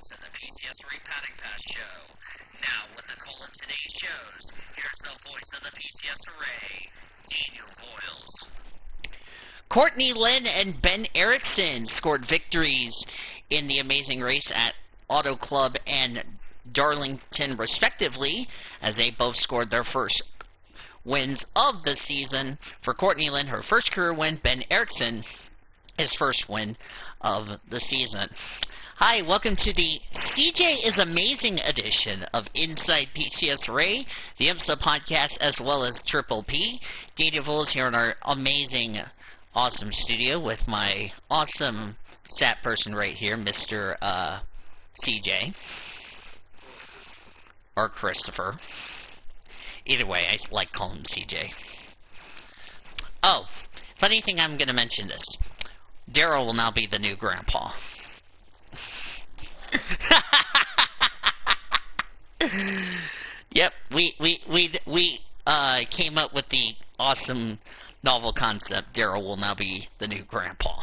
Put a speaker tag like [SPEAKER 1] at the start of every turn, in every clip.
[SPEAKER 1] voice of the PCSRA Paddock Pass Show. Now, with the call of today's shows, here's the voice of the PCSRA, Daniel Voiles. Courtney Lynn and Ben Erickson scored victories in the amazing race at Auto Club and Darlington, respectively, as they both scored their first wins of the season. For Courtney Lynn, her first career win. Ben Erickson, his first win of the season. Hi, welcome to the CJ is Amazing edition of Inside PCSRA, the IMSA podcast, as well as Triple P. Daniel Voiles here in our amazing, awesome studio with my awesome stat person right here, Mr. CJ. Or Christopher. Either way, I like calling him CJ. Oh, funny thing, I'm going to mention this. Daryl will now be the new grandpa. Yep, we came up with the awesome novel concept. Daryl will now be the new grandpa.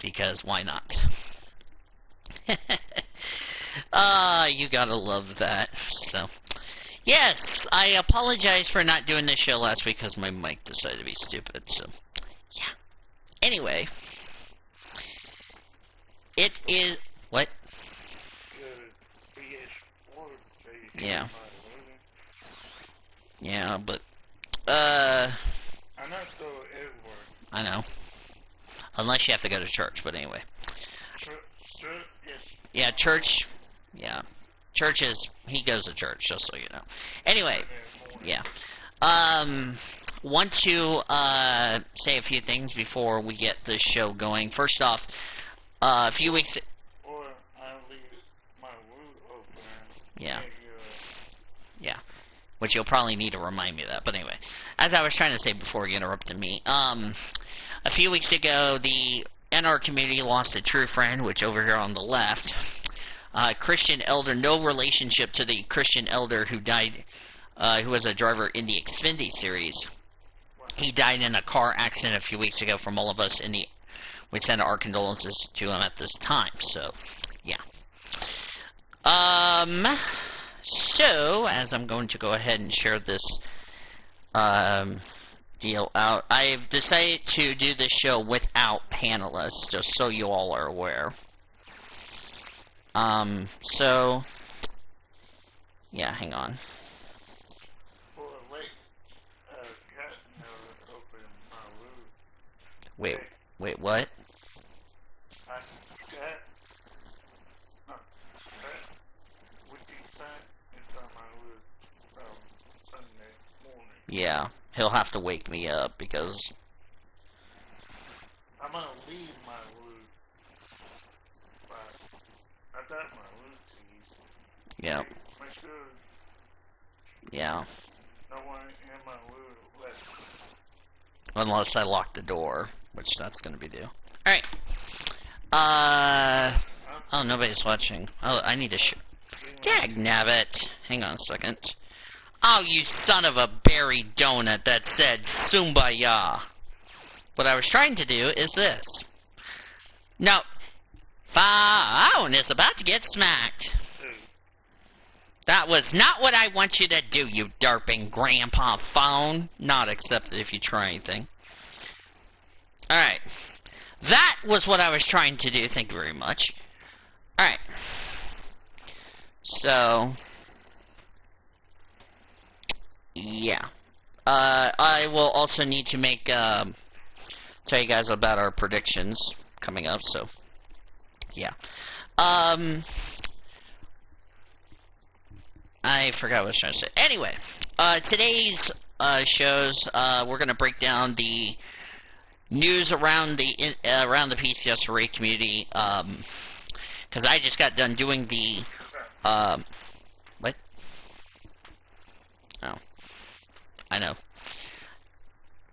[SPEAKER 1] Because why not? You gotta love that. So, yes, I apologize for not doing this show last week because my mic decided to be stupid. So, yeah. Anyway, it is what? Yeah. Yeah, but I'm
[SPEAKER 2] not so everywhere.
[SPEAKER 1] I know. Unless you have to go to church, but anyway.
[SPEAKER 2] Church, yes.
[SPEAKER 1] Yeah, church. Yeah. Church is, he goes to church, just so you know. Anyway, yeah. Want to say a few things before we get this show going. First off, a few weeks...
[SPEAKER 2] Or I'll leave my root open.
[SPEAKER 1] Yeah. Yeah. Which you'll probably need to remind me of that. But anyway, as I was trying to say before you interrupted me, a few weeks ago, the NR community lost a true friend, which over here on the left, Christian elder, no relationship to the Christian elder who died, who was a driver in the Xfinity series. He died in a car accident a few weeks ago. From all of us we send our condolences to him at this time. So, yeah. So, as I'm going to go ahead and share this deal out, I've decided to do this show without panelists, just so you all are aware. So, yeah, hang on. Wait, what? Yeah, he'll have to wake me up because
[SPEAKER 2] I'm gonna leave my root, but I got my root keys.
[SPEAKER 1] Yeah.
[SPEAKER 2] Make sure.
[SPEAKER 1] Yeah.
[SPEAKER 2] No one in my root left.
[SPEAKER 1] Unless I lock the door, which that's gonna be due. All right. Oh, nobody's watching. Oh, I need to Dagnabbit. Hang on a second. Oh, you son of a berry donut that said Sumbaya. What I was trying to do is this. No. Phone is about to get smacked. That was not what I want you to do, you derping grandpa phone. Not accepted if you try anything. Alright. That was what I was trying to do. Thank you very much. Alright. So... yeah. I will also need to make, tell you guys about our predictions coming up, so, yeah. I forgot what I was trying to say. Anyway, today's, shows, we're gonna break down the news around the PCSRA community, because I just got done doing the, what? Oh. I know.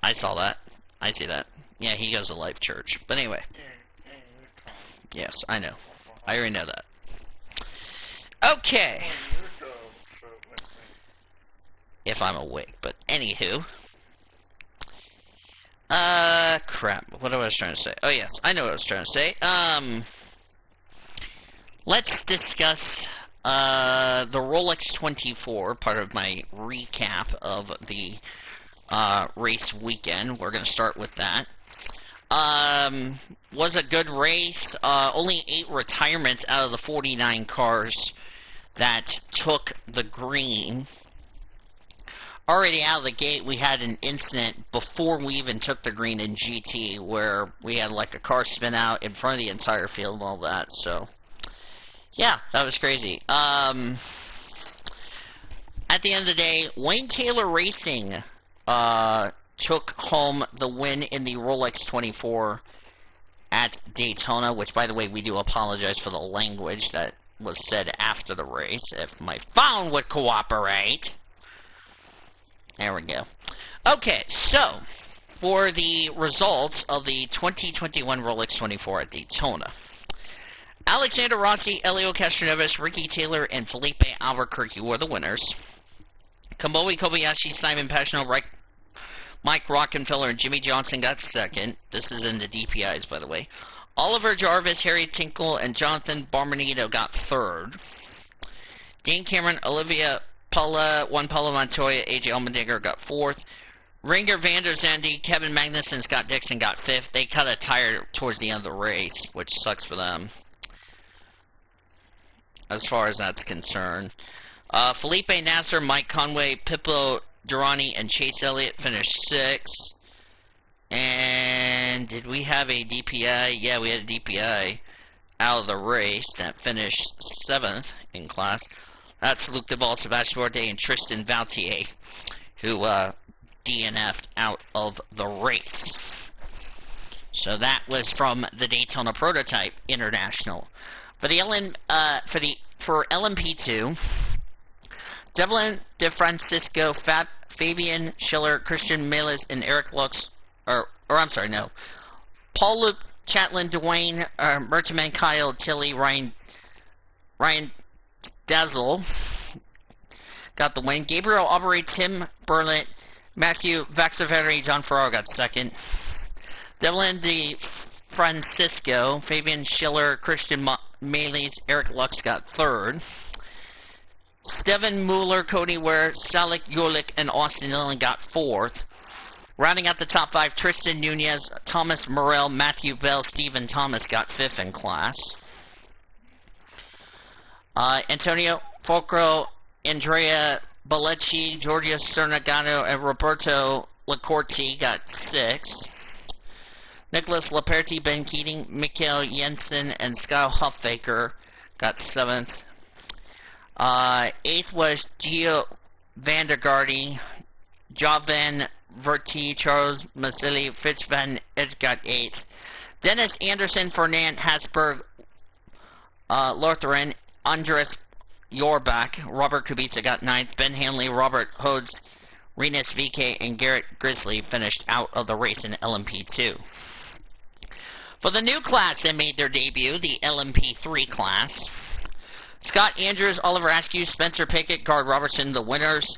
[SPEAKER 1] I saw that. I see that. Yeah, he goes to Life Church. But anyway. Yes, I know. I already know that. Okay. If I'm awake. But anywho. Crap. What was I trying to say? Oh, yes. I know what I was trying to say. let's discuss the Rolex 24, part of my recap of the race weekend. We're going to start with that. Was a good race. Only 8 retirements out of the 49 cars that took the green. Already out of the gate, we had an incident before we even took the green in GT where we had like a car spin out in front of the entire field and all that. So, yeah, that was crazy. At the end of the day, Wayne Taylor Racing took home the win in the Rolex 24 at Daytona, which, by the way, we do apologize for the language that was said after the race, if my phone would cooperate. There we go. Okay, so, for the results of the 2021 Rolex 24 at Daytona. Alexander Rossi, Elio Castroneves, Ricky Taylor, and Felipe Albuquerque were the winners. Kamui Kobayashi, Simon Pagenaud, Mike Rockenfeller, and Jimmy Johnson got second. This is in the DPIs, by the way. Oliver Jarvis, Harry Tinkle, and Jonathan Barmanito got third. Dane Cameron, Olivia Juan Paulo Montoya, AJ Allmendinger got fourth. Ringer Van der Zande, Kevin Magnussen, Scott Dixon got fifth. They cut a tire towards the end of the race, which sucks for them, as far as that's concerned. Felipe Nasser, Mike Conway, Pippo Durrani, and Chase Elliott finished 6th. And did we have a DPI? Yeah, we had a DPI out of the race that finished 7th in class. That's Luc Duval, Sebastian Bourdais, and Tristan Vautier, who DNF'd out of the race. So that was from the Daytona Prototype International. For the LMP2, Devlin DeFrancisco, Fabian Schiller, Christian Melis, and Eric Lux, Paul-Luc Chatlin, Dwayne Merteman, Kyle Tilley, Ryan Dazzle got the win. Gabriel Aubrey, Tim Burlett, Matthew Vaxaveri, John Ferraro got second. Devlin DeFrancisco, Fabian Schiller, Christian Melis, Eric Lux got third. Steven Mueller, Cody Ware, Salik Yulik, and Austin Dillon got fourth. Rounding out the top 5, Tristan Nunez, Thomas Morell, Matthew Bell, Stephen Thomas got 5th in class. Antonio Folcro, Andrea Ballecci, Giorgio Cernagano, and Roberto Lacorti got 6th. Nicholas Laperti, Ben Keating, Mikhail Jensen, and Scott Huffaker got 7th. 8th was Gio Vandergarde, Javan Verti, Charles Masili, Fitz Van Ed got 8th. Dennis Anderson, Fernand Hasberg, Lotharen, Andres Yorbach, Robert Kubica got 9th. Ben Hanley, Robert Hodes, Renus VK, and Garrett Grizzly finished out of the race in LMP2. For the new class that made their debut, the LMP3 class, Scott Andrews, Oliver Askew, Spencer Pickett, Gard Robertson, the winners.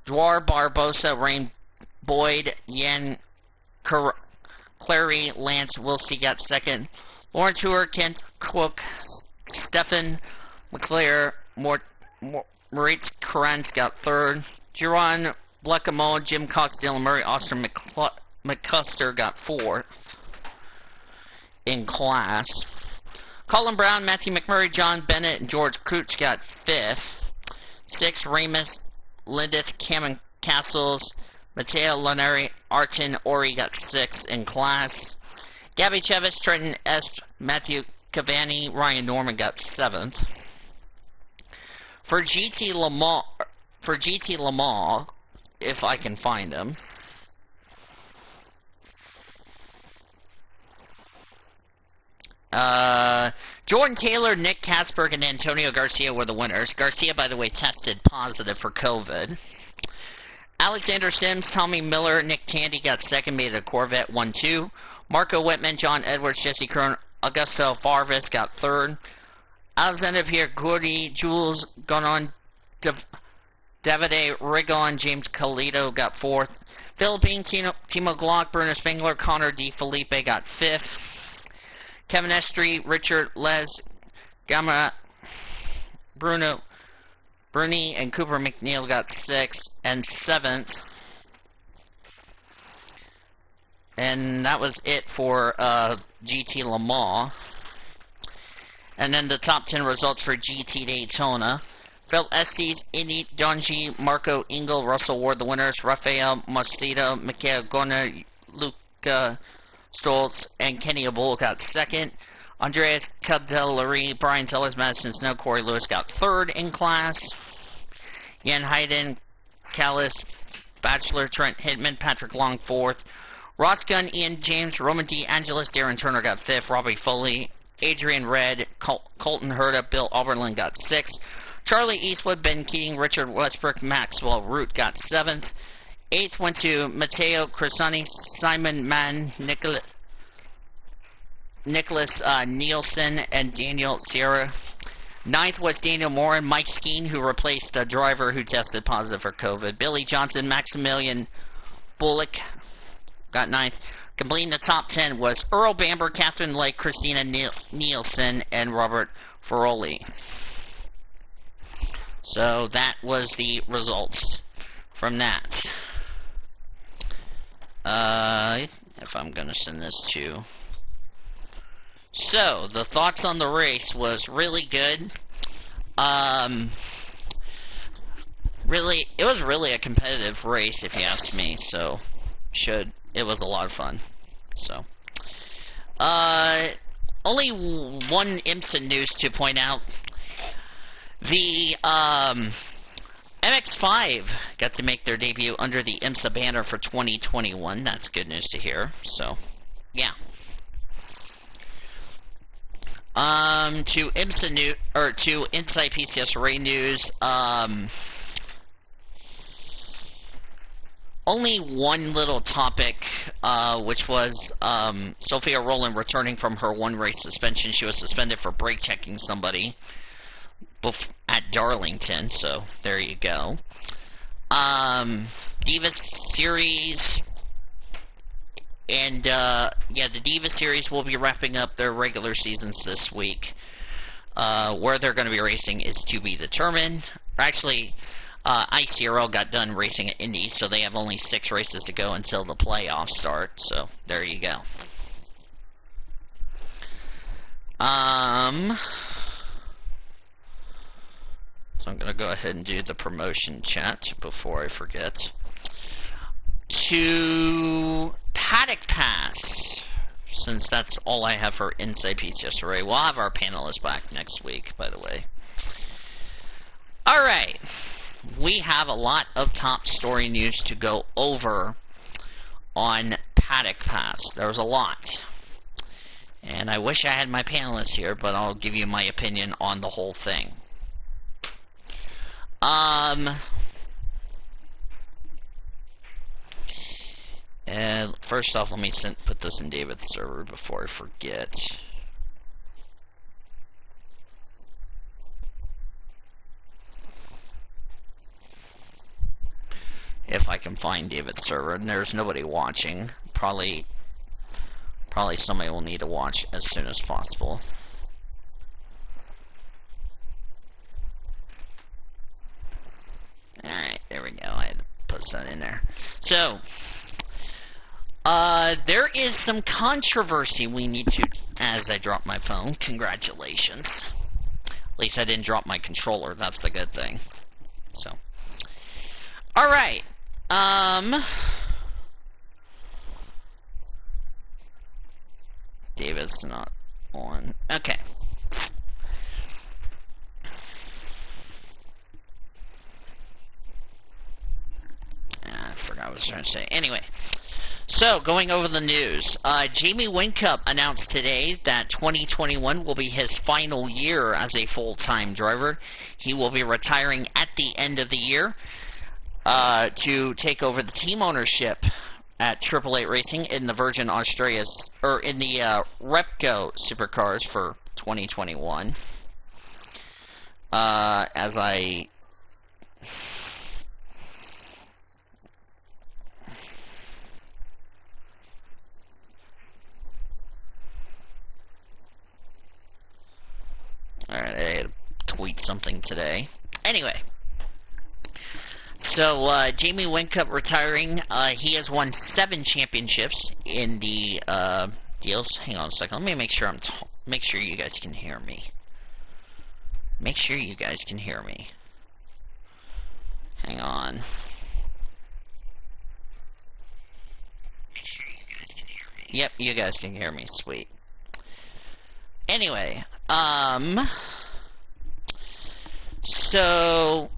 [SPEAKER 1] Dwar Barbosa, Rain Boyd, Yan Clary, Lance Wilsey got second. Lawrence Hoover, Kent Cook, Stefan McClare, Moritz Kranz got third. Giron Blackamole, Jim Cox, Dylan Murray, Austin McCuster got fourth in class. Colin Brown, Matthew McMurray, John Bennett, and George Cooch got 5th. 6th, Ramus, Lindith, Cameron Castles, Matteo Laneri, Artin Ori got 6th in class. Gabby Chevis, Trenton Esp, Matthew Cavani, Ryan Norman got 7th. For GT Le Mans, if I can find them, Jordan Taylor, Nick Kasberg, and Antonio Garcia were the winners. Garcia, by the way, tested positive for COVID. Alexander Sims, Tommy Miller, Nick Tandy got second, made a Corvette 1-2. Marco Whitman, John Edwards, Jesse Kern, Augusto Farvis got third. Alexander Pierre Gourdy, Jules Gonon, Davide Rigon, James Calito got fourth. Philippine, Timo Glock, Bruno Spengler, Connor D. Felipe got fifth. Kevin Estrie, Richard Les, Gamma, Bruni and Cooper McNeil got 6th and 7th. And that was it for GT Le Mans. And then the top 10 results for GT Daytona. Phil Estes, Indy, Donji, Marco Engel, Russell Ward, the winners. Rafael Macedo, Mikael Gorner, Luca Stoltz, and Kenny Abul got 2nd. Andreas Cadellari, Brian Sellers, Madison Snow, Corey Lewis got 3rd in class. Jan Hayden, Callis, Bachelor, Trent Hitman, Patrick Long 4th. Ross Gunn, Ian James, Roman D. Angelis, Darren Turner got 5th. Robbie Foley, Adrian Red, Colton Herta, Bill Oberlin got 6th. Charlie Eastwood, Ben Keating, Richard Westbrook, Maxwell Root got 7th. 8th went to Matteo Crisani, Simon Mann, Nicholas Nielsen, and Daniel Sierra. 9th was Daniel Moore and Mike Skeen, who replaced the driver who tested positive for COVID. Billy Johnson, Maximilian Bullock got 9th. Completing the top 10 was Earl Bamber, Catherine Lake, Christina Nielsen, and Robert Ferroli. So that was the results from that. If I'm going to send this to... So, the thoughts on the race was really good. It was really a competitive race, if you ask me, so it was a lot of fun. So, only one IMSA news to point out. The MX-5 got to make their debut under the IMSA banner for 2021. That's good news to hear. So, yeah. To IMSA news, or to Inside PCSRA news, only one little topic, which was Sophia Rowland returning from her one-race suspension. She was suspended for brake checking somebody at Darlington, so there you go. Diva Series, and yeah, the Diva Series will be wrapping up their regular seasons this week. Where they're going to be racing is to be determined. Actually, ICRL got done racing at Indy, so they have only 6 races to go until the playoffs start, so there you go. So I'm going to go ahead and do the promotion chat before I forget. To Paddock Pass, since that's all I have for Inside PCSRA. We'll have our panelists back next week, by the way. Alright, we have a lot of top story news to go over on Paddock Pass. There's a lot. And I wish I had my panelists here, but I'll give you my opinion on the whole thing. And first off, let me put this in David's server before I forget. If I can find David's server, and there's nobody watching, probably somebody will need to watch as soon as possible. Alright, there we go. I had to put that in there. So, there is some controversy we need to... As I drop my phone, congratulations. At least I didn't drop my controller, that's the good thing. So, alright. David's not on. Okay. I forgot what I was trying to say. Anyway, so going over the news, Jamie Whincup announced today that 2021 will be his final year as a full-time driver. He will be retiring at the end of the year to take over the team ownership at Triple Eight Racing in the Virgin Australia's, or in the Repco Supercars for 2021. As I... tweet something today. Anyway. So, Jamie Whincup retiring. He has won 7 championships in the, deals. Hang on a second. Let me make sure make sure you guys can hear me. Make sure you guys can hear me. Hang on. Make sure you guys can hear me. Yep, you guys can hear me. Sweet. Anyway, so,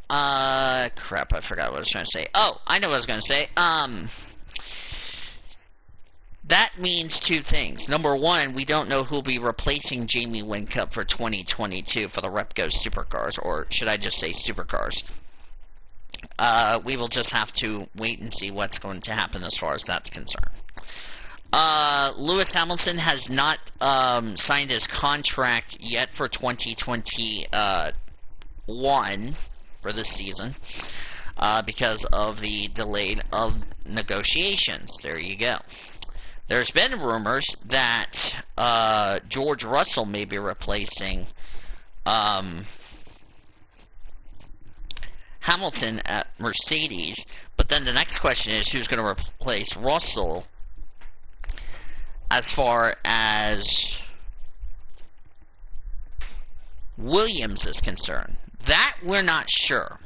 [SPEAKER 1] crap, I forgot what I was trying to say. Oh, I know what I was going to say. That means 2 things. Number 1, we don't know who will be replacing Jamie Whincup for 2022 for the Repco Supercars, or should I just say Supercars. We will just have to wait and see what's going to happen as far as that's concerned. Lewis Hamilton has not signed his contract yet for 2021 for this season because of the delayed of negotiations. There you go. There's been rumors that George Russell may be replacing Hamilton at Mercedes, but then the next question is who's going to replace Russell as far as Williams is concerned. That we're not sure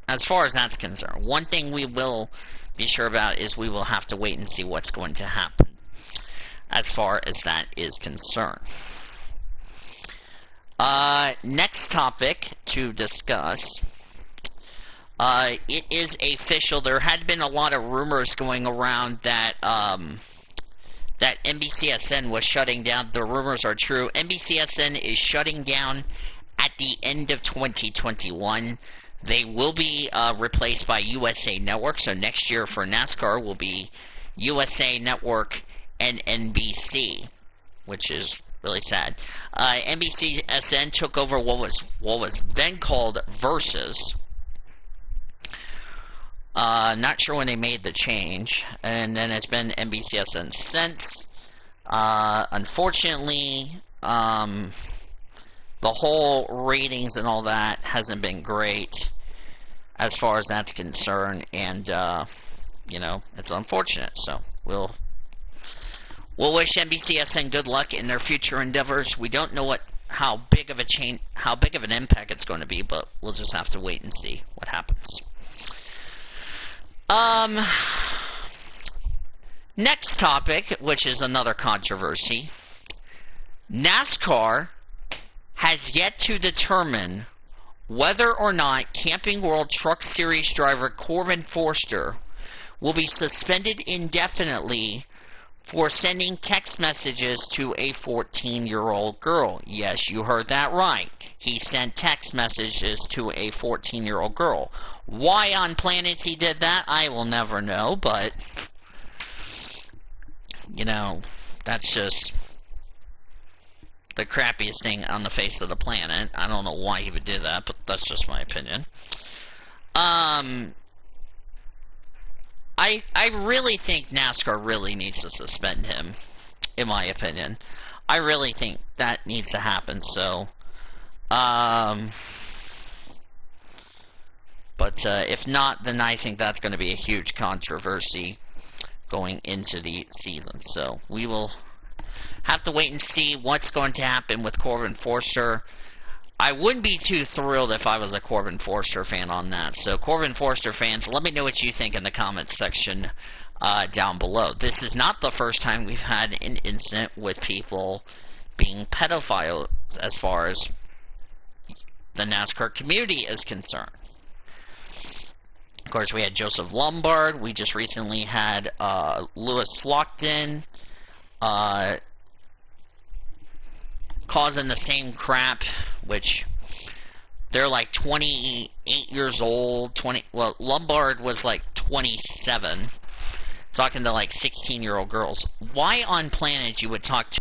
[SPEAKER 1] as far as that's concerned. One thing we will be sure about is we will have to wait and see what's going to happen as far as that is concerned. Next topic to discuss. It is official. There had been a lot of rumors going around that that NBCSN was shutting down. The rumors are true. NBCSN is shutting down at the end of 2021. They will be replaced by USA Network. So next year for NASCAR will be USA Network and NBC, which is really sad. NBCSN took over what was then called Versus. Not sure when they made the change, and then it's been NBCSN since. Unfortunately, the whole ratings and all that hasn't been great as far as that's concerned, and you know, it's unfortunate. So we'll wish NBCSN good luck in their future endeavors. We don't know how big of an impact it's going to be, but we'll just have to wait and see what happens. Next topic, which is another controversy. NASCAR has yet to determine whether or not Camping World Truck Series driver Corbin Forster will be suspended indefinitely for sending text messages to a 14-year-old girl. Yes, you heard that right. He sent text messages to a 14-year-old girl. Why on planets he did that, I will never know, but, you know, that's just the crappiest thing on the face of the planet. I don't know why he would do that, but that's just my opinion. I really think NASCAR really needs to suspend him, in my opinion. I really think that needs to happen, so, but if not, then I think that's going to be a huge controversy going into the season. So we will have to wait and see what's going to happen with Corbin Forster. I wouldn't be too thrilled if I was a Corbin Forster fan on that. So Corbin Forster fans, let me know what you think in the comments section down below. This is not the first time we've had an incident with people being pedophiles as far as the NASCAR community is concerned. Of course, we had Joseph Lombard. We just recently had Lewis Flockton causing the same crap, which they're like 28 years old. Well, Lombard was like 27, talking to like 16-year-old girls. Why on planet you would talk to